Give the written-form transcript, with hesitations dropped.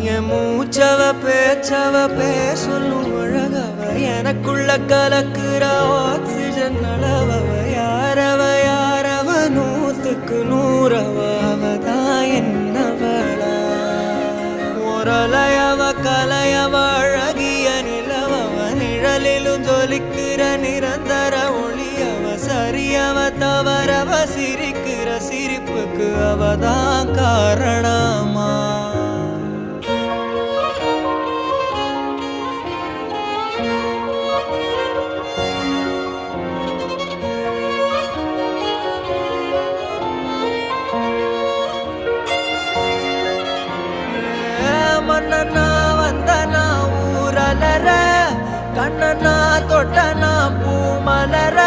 என் மூச்சவ பேச்சவ பேசலும் அழகவ எனக்குள்ள கலக்குற ஆக்சிஜன் அளவவ யாரவ நூத்துக்கு நூறவ அவதான் என்னவளா ஒரலையவ கலையவ அழகிய நிலவவ நிழலிலும் ஜொலிக்கிற நிரந்தர ஒளியவ சரியவ தவறவ சிரிக்கிற சிரிப்புக்கு அவதான் காரணமா மன்னனா வந்தனா ஊரலர கண்ணனா தொட்டனா பூ மலர